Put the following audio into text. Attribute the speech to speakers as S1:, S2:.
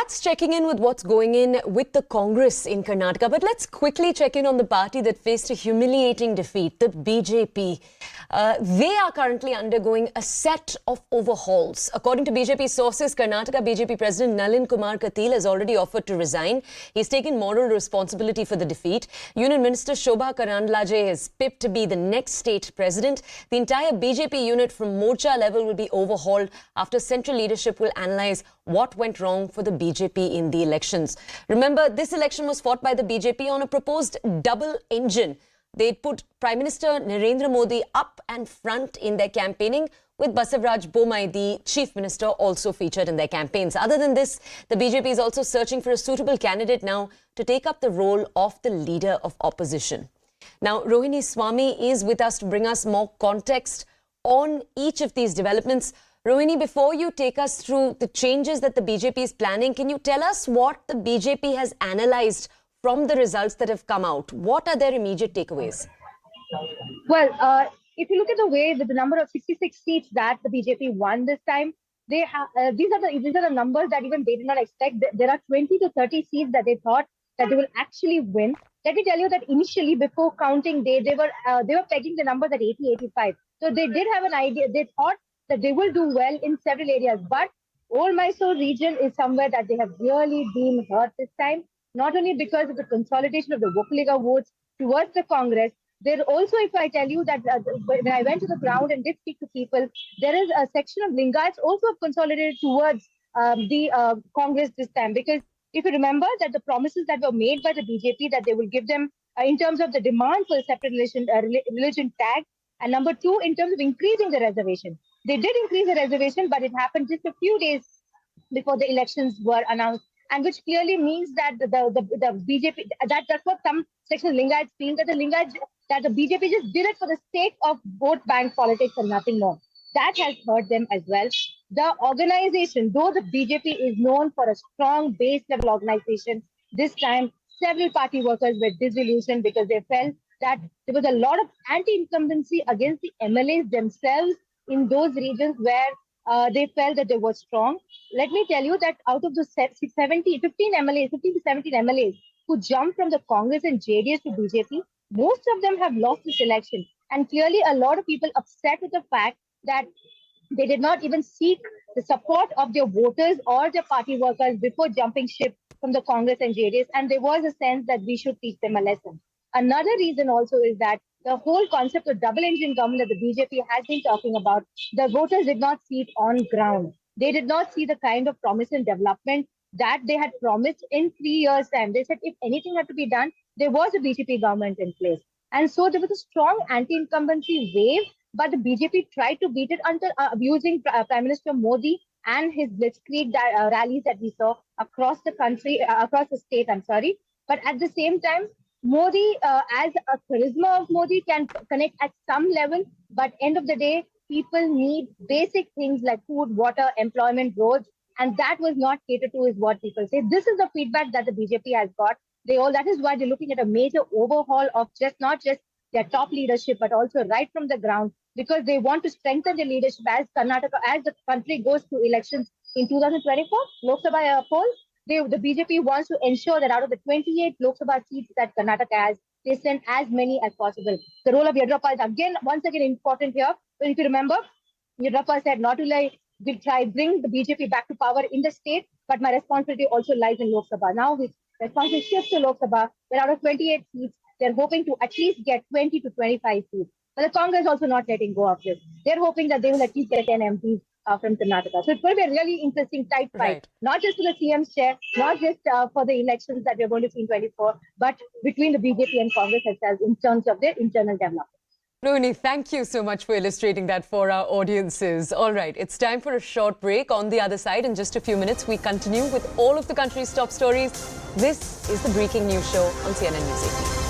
S1: That's checking in with what's going in with the Congress in Karnataka. But let's quickly check in on the party that faced a humiliating defeat, the BJP. They are currently undergoing a set of overhauls. According to BJP sources, Karnataka BJP President Nalin Kumar Katil has already offered to resign. He's taken moral responsibility for the defeat. Union Minister Shobha Karandlaje is pipped to be the next state president. The entire BJP unit from Morcha level will be overhauled after central leadership will analyze what went wrong for the BJP in the elections. Remember, this election was fought by the BJP on a proposed double engine. They'd put Prime Minister Narendra Modi up and front in their campaigning, with Basavaraj Bommai, the Chief Minister, also featured in their campaigns. Other than this, the BJP is also searching for a suitable candidate now to take up the role of the leader of opposition. Now, Rohini Swami is with us to bring us more context on each of these developments. Rohini, before you take us through the changes that the BJP is planning, can you tell us what the BJP has analysed from the results that have come out? What are their immediate takeaways?
S2: Well, if you look at the way that the number of 66 seats that the BJP won this time, they have these are the numbers that even they did not expect. There are 20 to 30 seats that they thought that they will actually win. Let me tell you that initially, before counting day, they were pegging the numbers at 80, 85. So they did have an idea. They thought that they will do well in several areas. But Old Mysore region is somewhere that they have really been hurt this time. Not only because of the consolidation of the Vokaliga votes towards the Congress, there also, if I tell you that when I went to the ground and did speak to people, there is a section of Lingayats also consolidated towards the Congress this time. Because if you remember that the promises that were made by the BJP that they will give them in terms of the demand for a separate religion tag, and number two, in terms of increasing the reservation. They did increase the reservation, but it happened just a few days before the elections were announced. And which clearly means that the BJP, that's what some section of Lingayats feel, that the BJP just did it for the sake of vote bank politics and nothing more. That has hurt them as well. The organization, though the BJP is known for a strong base level organization, this time several party workers were disillusioned because they felt that there was a lot of anti-incumbency against the MLAs themselves in those regions where they felt that they were strong. Let me tell you that out of the 15 MLAs, 15 to 17 MLAs who jumped from the Congress and JDS to BJP, most of them have lost this election. And clearly a lot of people upset with the fact that they did not even seek the support of their voters or their party workers before jumping ship from the Congress and JDS. And there was a sense that we should teach them a lesson. Another reason also is that the whole concept of double engine government that the BJP has been talking about, the voters did not see it on ground. They did not see the kind of promise and development that they had promised in 3 years' time. They said if anything had to be done, there was a BJP government in place. And so there was a strong anti-incumbency wave, but the BJP tried to beat it until abusing Prime Minister Modi and his blitzkrieg rallies that we saw across the country, across the state, But at the same time, Modi, as a charisma of Modi can connect at some level, but end of the day, people need basic things like food, water, employment, roads, and that was not catered to is what people say. This is the feedback that the BJP has got. That is why they're looking at a major overhaul of not just their top leadership, but also right from the ground, because they want to strengthen the leadership as Karnataka, as the country goes to elections in 2024, Lok Sabha poll. The BJP wants to ensure that out of the 28 Lok Sabha seats that Karnataka has, they send as many as possible. The role of Yediyurappa is once again important here. But if you remember, Yediyurappa said not only will try bring the BJP back to power in the state, but my responsibility also lies in Lok Sabha. Now with responsibility shifts to Lok Sabha, where out of 28 seats, they're hoping to at least get 20 to 25 seats. But the Congress also not letting go of this. They're hoping that they will at least get 10 MPs from Karnataka. So it's going to be a really interesting tight fight, not just for the CM's chair, not just for the elections that we're going to see in 24, but between the BJP and Congress itself in terms of their internal development.
S1: Rohini, thank you so much for illustrating that for our audiences. All right, it's time for a short break. On the other side, in just a few minutes, we continue with all of the country's top stories. This is the Breaking News Show on CNN News 18.